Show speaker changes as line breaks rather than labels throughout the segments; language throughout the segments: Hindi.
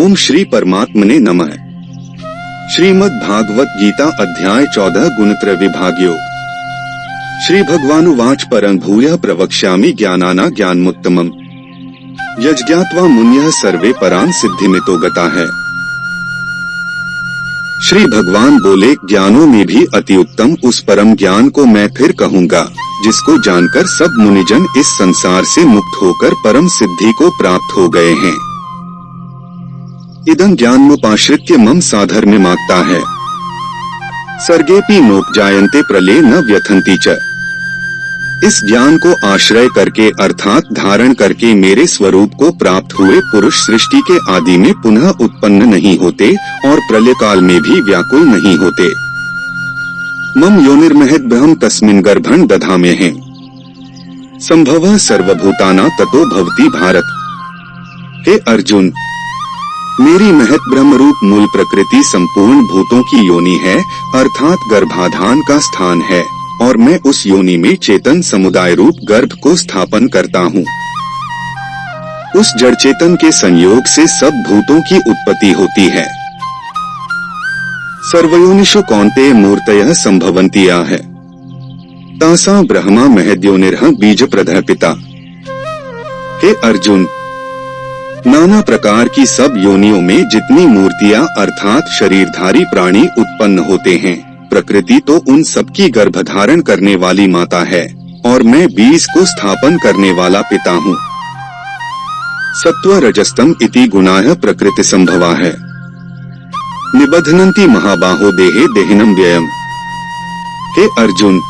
ओम श्री परमात्मने नमः। श्रीमद् भागवत गीता अध्याय 14 गुणत्रय विभाग योग। श्री भगवानुवाच परं भूयः प्रवक्ष्यामि ज्ञानाना ज्ञानमुत्तमम् यज्ञात्वा मुनयः सर्वे परां सिद्धिमितो गता है। श्री भगवान बोले, ज्ञानों में भी अति उत्तम उस परम ज्ञान को मैं फिर कहूँगा, जिसको जानकर सब मुनिजन इस संसार से मुक्त होकर परम सिद्धि को प्राप्त हो गए हैं। इदं ज्ञानमुपाश्रित्य मम साधर्म्यमागता है। सर्गेपि नोपजायन्ते प्रलये न व्यथन्ति च। इस ज्ञान को आश्रय करके अर्थात धारण करके मेरे स्वरूप को प्राप्त हुए पुरुष सृष्टि के आदि में पुनः उत्पन्न नहीं होते और प्रलय काल में भी व्याकुल नहीं होते। मम योनिर्महद्भ्यहं तस्मिन् गर्भं दधाम्यहम् संभवः सर्वभूतानां ततो भवति भारत। हे अर्जुन, मेरी महत ब्रह्म रूप मूल प्रकृति संपूर्ण भूतों की योनि है अर्थात गर्भाधान का स्थान है और मैं उस योनि में चेतन समुदाय रूप गर्भ को स्थापन करता हूँ। उस जड़ चेतन के संयोग से सब भूतों की उत्पत्ति होती है। सर्वयोनिषु कौन्तेय मूर्तयः संभवन्ति याः तासां ब्रह्मा महद्योनिर्ह बीजप्रदः पिता। हे अर्जुन, नाना प्रकार की सब योनियों में जितनी मूर्तियां अर्थात शरीरधारी प्राणी उत्पन्न होते हैं, प्रकृति तो उन सबकी गर्भधारण करने वाली माता है और मैं बीज को स्थापन करने वाला पिता हूँ। सत्व रजस्तम इति गुणाः प्रकृति संभवा है। निबध्नन्ति महाबाहो देहे देहिनम व्ययम्। हे अर्जुन,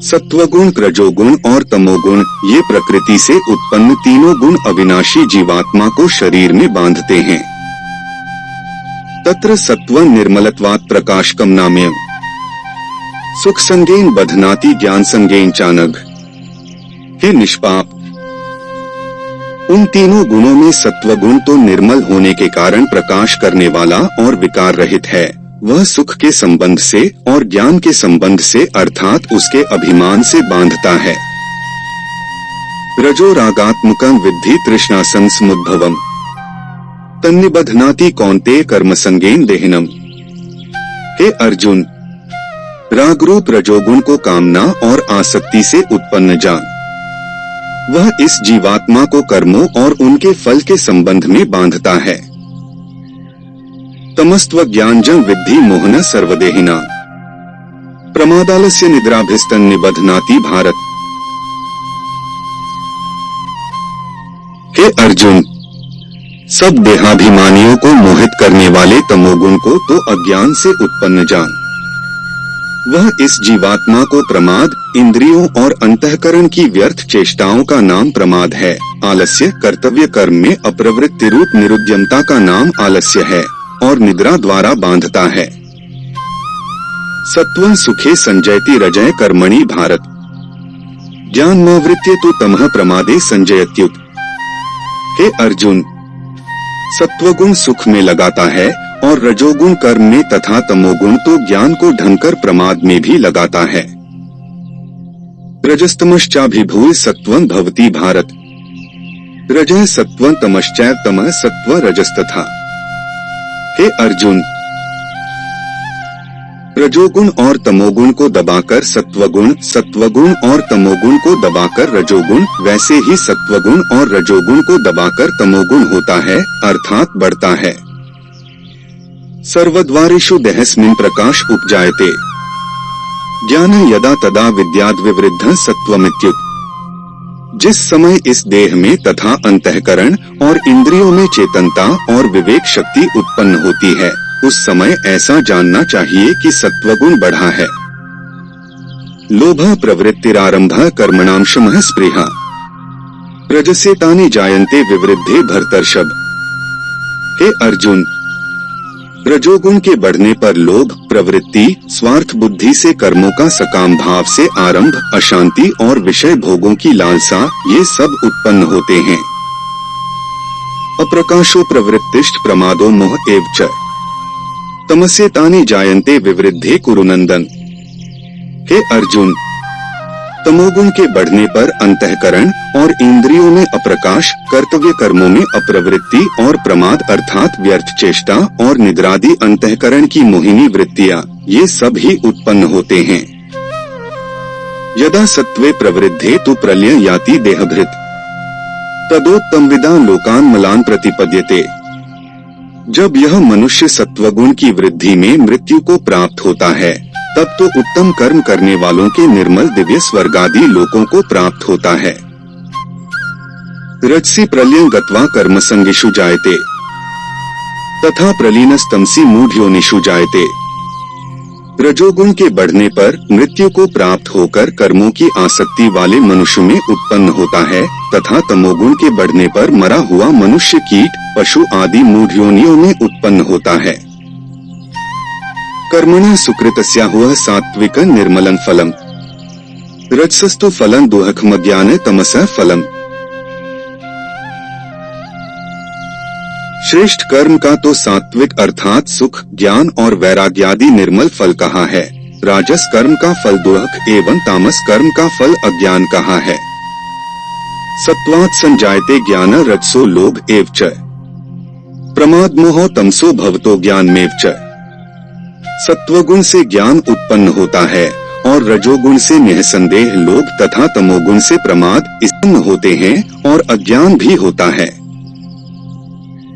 सत्वगुण, रजोगुण और तमोगुण ये प्रकृति से उत्पन्न तीनों गुण अविनाशी जीवात्मा को शरीर में बांधते हैं। तत्र सत्व निर्मलत्वात् प्रकाशकम नाम्यम् सुख संगेन बध्नाति ज्ञान संगेन चानघ। हे निष्पाप, उन तीनों गुणों में सत्व गुण तो निर्मल होने के कारण प्रकाश करने वाला और विकार रहित है। वह सुख के संबंध से और ज्ञान के संबंध से अर्थात उसके अभिमान से बांधता है। रजो रागात्मकं विद्धि तृष्णासं समुद्भवम् तन्निबध्नाति कौन्तेय कर्म संगेन देहिनम। हे अर्जुन, रागरूप रजोगुण को कामना और आसक्ति से उत्पन्न जान। वह इस जीवात्मा को कर्मों और उनके फल के संबंध में बांधता है। तमस्त्व ज्ञानजं विद्धि मोहन सर्वदेहिना प्रमादालस्य निद्राभिस्तन निबध्नाति भारत। हे अर्जुन, सब देहाभिमानियों को मोहित करने वाले तमोगुण को तो अज्ञान से उत्पन्न जान। वह इस जीवात्मा को प्रमाद, इंद्रियों और अंतःकरण की व्यर्थ चेष्टाओं का नाम प्रमाद है। आलस्य, कर्तव्य कर्म में अप्रवृत्ति रूप निरुद्यमता का नाम आलस्य है और निद्रा द्वारा बांधता है। सत्वं सुखे संजयति रजय कर्मणि भारत। ज्ञानमावृत्य तु तमः प्रमादे संजयत्युत। हे अर्जुन, सत्वगुण सुख में लगाता है और रजोगुण कर्म में तथा तमोगुण तो ज्ञान को ढंकर प्रमाद में भी लगाता है। रजस्तमश्चाभिभूय सत्वं भवति भारत। रजः सत्वं तमश्चैव तमः सत्व रजस्तथा। हे अर्जुन, रजोगुण और तमोगुण को दबाकर सत्वगुण, सत्वगुण और तमोगुण को दबाकर रजोगुण, वैसे ही सत्वगुण और रजोगुण को दबाकर तमोगुण होता है अर्थात बढ़ता है। सर्वद्वारेषु देहस्मिन् प्रकाश उपजायते ज्ञान यदा तदा विद्याद् विवृद्धः सत्वमित्युत। जिस समय इस देह में तथा अंतःकरण और इंद्रियों में चेतनता और विवेक शक्ति उत्पन्न होती है, उस समय ऐसा जानना चाहिए कि सत्वगुण बढ़ा है। लोभः प्रवृत्तिरारंभः कर्मणां शमः स्पृहा रजसे तानि जायन्ते विवृद्धे भरतर्षभ। हे अर्जुन, रजोगुण के बढ़ने पर लोभ, प्रवृत्ति, स्वार्थ बुद्धि से कर्मों का सकाम भाव से आरंभ, अशांति और विषय भोगों की लालसा ये सब उत्पन्न होते हैं। अप्रकाशो प्रवृत्तिश्च प्रमादो मोह एव च तमसे तानि जायन्ते विवृद्धे कुरु नंदन। हे अर्जुन, तमोगुण के बढ़ने पर अंतःकरण और इंद्रियों में अप्रकाश, कर्तव्य कर्मों में अप्रवृत्ति और प्रमाद अर्थात व्यर्थ चेष्टा और निद्रादि अंतःकरण की मोहिनी वृत्तियां, ये सब ही उत्पन्न होते हैं। यदा सत्वे प्रवृद्धे तु प्रलय याति देहभृत तदोत्तमविदा लोकान मलान प्रतिपद्यते। जब यह मनुष्य सत्वगुण की वृद्धि में मृत्यु को प्राप्त होता है, तब तो उत्तम कर्म करने वालों के निर्मल दिव्य स्वर्गादि लोकों को प्राप्त होता है। रजसी प्रलयं गत्वा कर्म संगिषु जायते तथा प्रलीनस्तमसी मूढ़योनिषु जायते। रजोगुण के बढ़ने पर मृत्यु को प्राप्त होकर कर्मों की आसक्ति वाले मनुष्य में उत्पन्न होता है तथा तमोगुण के बढ़ने पर मरा हुआ मनुष्य कीट, पशु आदि मूढ़योनियों में उत्पन्न होता है। कर्मणा सुकृतस्या हुआ सात्विक निर्मलं फलम रजसस्तु फलं दुःखमज्ञान तमसः फलम। श्रेष्ठ कर्म का तो सात्विक अर्थात सुख, ज्ञान और वैराग्यादि निर्मल फल कहा है। राजस कर्म का फल दुःख एवं तामस कर्म का फल अज्ञान कहा है। सत्वात् संजायते ज्ञान रजसो लोभ एव च प्रमाद मोहो तमसो भवतो ज्ञानमेव च। सत्वगुण से ज्ञान उत्पन्न होता है और रजोगुण से निःसंदेह लोभ तथा तमोगुण से प्रमाद उत्पन्न होते हैं और अज्ञान भी होता है।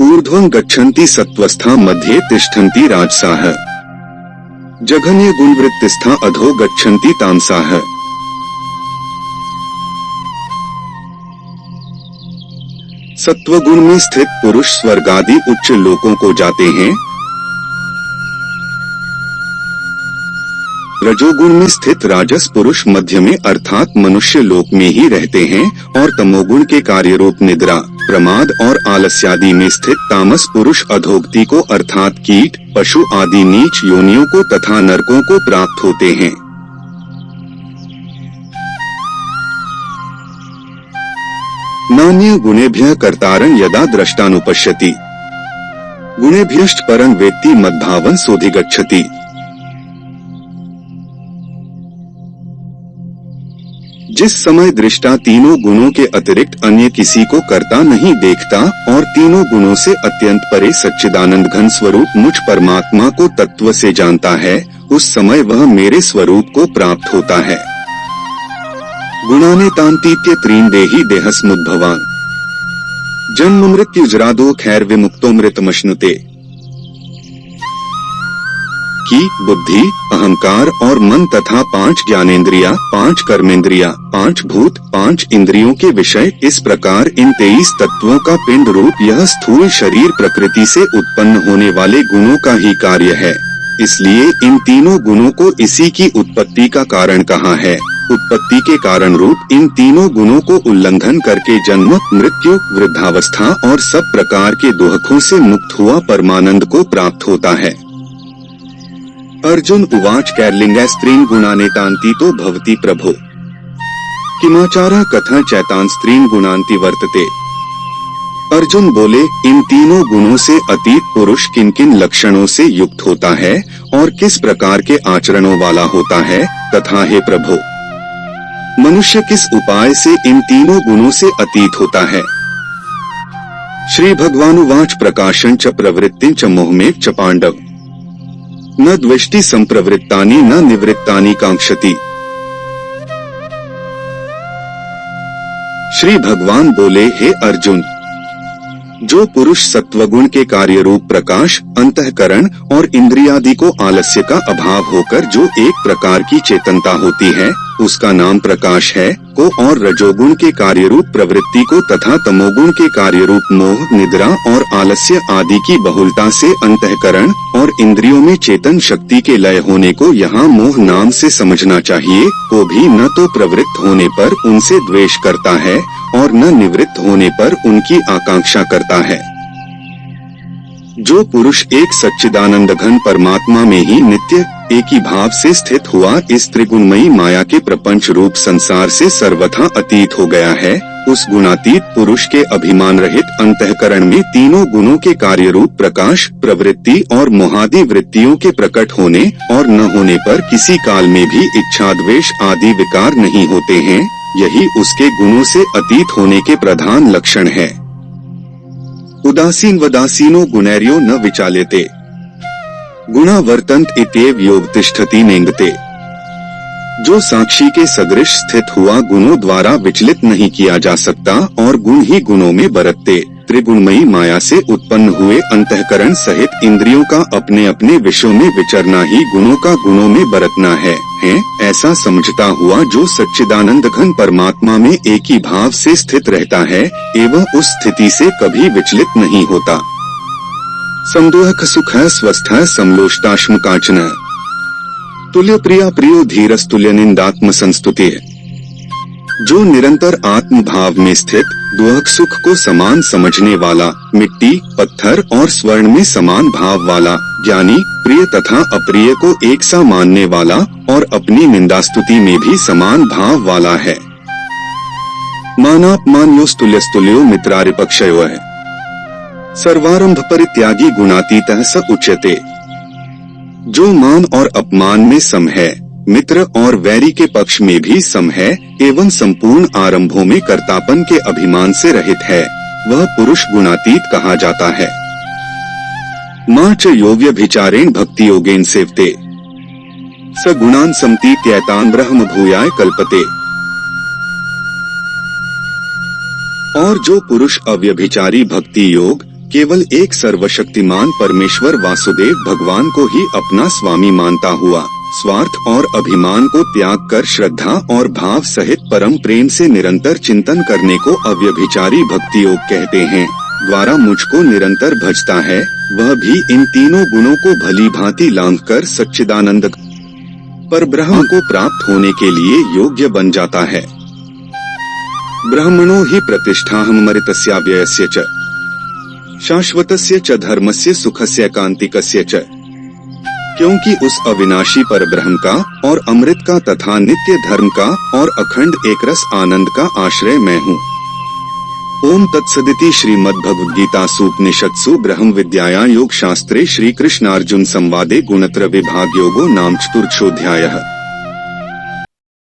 ऊर्ध्वं गच्छन्ति सत्वस्था मध्ये तिष्ठन्ति राजसाः जघन्य गुणवृत्तिस्था अधो गच्छन्ति तामसाः। सत्वगुण में स्थित पुरुष स्वर्गादि उच्च लोकों को जाते हैं, रजोगुण में स्थित राजस पुरुष मध्य में अर्थात मनुष्य लोक में ही रहते हैं और तमोगुण के कार्य रूप निद्रा, प्रमाद और आलस्यादि में स्थित तामस पुरुष अधोगति को अर्थात कीट, पशु आदि नीच योनियों को तथा नरकों को प्राप्त होते हैं। नान्य गुणेभ्यः कर्तारं यदा द्रष्टानुपश्यति गुणेभ्यश्च परं वेत्ति मद्भावं सोऽधिगच्छति। जिस समय दृष्टा तीनों गुणों के अतिरिक्त अन्य किसी को करता नहीं देखता और तीनों गुणों से अत्यंत परे सच्चिदानंद घन स्वरूप मुझ परमात्मा को तत्व से जानता है, उस समय वह मेरे स्वरूप को प्राप्त होता है। गुणाने तांतीत्य त्रीन देहि देहस्मुद्भवान् जन्म मृत्युजरादो खैर विमुक्तो मृतमश्नुते। की बुद्धि, अहंकार और मन तथा 5 ज्ञानेंद्रिया, 5 कर्मेंद्रिया, 5 भूत, 5 इंद्रियों के विषय, इस प्रकार इन 23 तत्वों का पिंड रूप यह स्थूल शरीर प्रकृति से उत्पन्न होने वाले गुणों का ही कार्य है। इसलिए इन तीनों गुणों को इसी की उत्पत्ति का कारण कहा है। उत्पत्ति के कारण रूप इन तीनों गुणों को उल्लंघन करके जन्म, मृत्यु, वृद्धावस्था और सब प्रकार के दुखों से मुक्त हुआ परमानंद को प्राप्त होता है। अर्जुन उवाच कैर्लिंगै स्त्रीन् गुणानेतान्ति तो भवति प्रभो किमाचारः कथं चैतान् स्त्रीन् गुणान्ति वर्तते। अर्जुन बोले, इन तीनों गुणों से अतीत पुरुष किन किन लक्षणों से युक्त होता है और किस प्रकार के आचरणों वाला होता है, तथा हे प्रभु मनुष्य किस उपाय से इन तीनों गुणों से अतीत होता है। श्री भगवानुवाच प्रकाशं च प्रवृत्तिं च मोहमेव च पांडव न द्वेष्टि संप्रवृत्तानि न निवृत्तानि कांक्षति। श्री भगवान बोले, हे अर्जुन, जो पुरुष सत्वगुण के कार्य रूप प्रकाश, अंतःकरण और इंद्रियादि को आलस्य का अभाव होकर जो एक प्रकार की चेतनता होती है, उसका नाम प्रकाश है, को और रजोगुण के कार्य रूप प्रवृत्ति को तथा तमोगुण के कार्य रूप मोह, निद्रा और आलस्य आदि की बहुलता से अंतःकरण और इंद्रियों में चेतन शक्ति के लय होने को यहाँ मोह नाम से समझना चाहिए, को भी न तो प्रवृत्त होने पर उनसे द्वेष करता है और न निवृत्त होने पर उनकी आकांक्षा करता है। जो पुरुष एक सच्चिदानंद घन परमात्मा में ही नित्य एक ही भाव से स्थित हुआ इस त्रिगुणमयी माया के प्रपंच रूप संसार से सर्वथा अतीत हो गया है, उस गुणातीत पुरुष के अभिमान रहित अंतःकरण में तीनों गुणों के कार्यरूप प्रकाश, प्रवृत्ति और मोहादि वृत्तियों के प्रकट होने और न होने पर किसी काल में भी इच्छा, द्वेष आदि विकार नहीं होते हैं। यही उसके गुणों से अतीत होने के प्रधान लक्षण है। उदासीन वदासीनो गुणैर्यो न विचाल्यते, गुणा वर्तन्त इत्येव योग तिष्ठति नेङ्गते। जो साक्षी के सदृश स्थित हुआ गुणों द्वारा विचलित नहीं किया जा सकता और गुण ही गुणों में बरतते त्रिगुणमयी माया से उत्पन्न हुए अंतःकरण सहित इंद्रियों का अपने अपने विषयों में विचरना ही गुणों का गुणों में बरतना है। ऐसा समझता हुआ जो सच्चिदानंद घन परमात्मा में एक ही भाव से स्थित रहता है एवं उस स्थिति से कभी विचलित नहीं होता। समदोहक सुख स्वस्थ समलोष्टाश्म कांचन तुल्य प्रिया प्रियो धीरस्तुल्य निंदात्म संस्तुति। जो निरंतर आत्म भाव में स्थित दुहक सुख को समान समझने वाला, मिट्टी, पत्थर और स्वर्ण में समान भाव वाला, ज्ञानी, प्रिय तथा अप्रिय को एक सा मानने वाला और अपनी निंदास्तुति में भी समान भाव वाला है। मानापमानयोस्तुल्यस्तुल्यो मित्रारिपक्षयो है, सर्वारंभ परित्यागी गुणातीतः स उच्यते। जो मान और अपमान में सम है, मित्र और वैरी के पक्ष में भी सम है एवं संपूर्ण आरंभों में कर्तापन के अभिमान से रहित है, वह पुरुष गुणातीत कहा जाता है। मां च योव्यभिचारेण भक्ति योगेन सेवते, स गुणान समतीत्यैतान ब्रह्म भूयाय कल्पते। और जो पुरुष अव्यभिचारी भक्ति योग केवल एक सर्वशक्तिमान परमेश्वर वासुदेव भगवान को ही अपना स्वामी मानता हुआ स्वार्थ और अभिमान को त्याग कर श्रद्धा और भाव सहित परम प्रेम से निरंतर चिंतन करने को अव्यभिचारी भक्ति योग कहते हैं, द्वारा मुझको निरंतर भजता है, वह भी इन तीनों गुणों को भली भांति लांघ कर सच्चिदानंद पर ब्रह्म को प्राप्त होने के लिए योग्य बन जाता है। ब्रह्मणो ही प्रतिष्ठाहमृतस्याव्ययस्य च शाश्वतस्य च धर्मस्य सुखस्य कांतिकस्य च। क्योंकि उस अविनाशी पर ब्रह्म का और अमृत का तथा नित्य धर्म का और अखंड एकरस आनंद का आश्रय मैं हूँ। ओम तत्सदिति श्रीमद्भगवद्गीतासु उपनिषत्सु ब्रह्म विद्यायां योग शास्त्रे श्री कृष्णार्जुन संवादे गुणत्रय विभाग योगो नाम चतुर्थोऽध्यायः।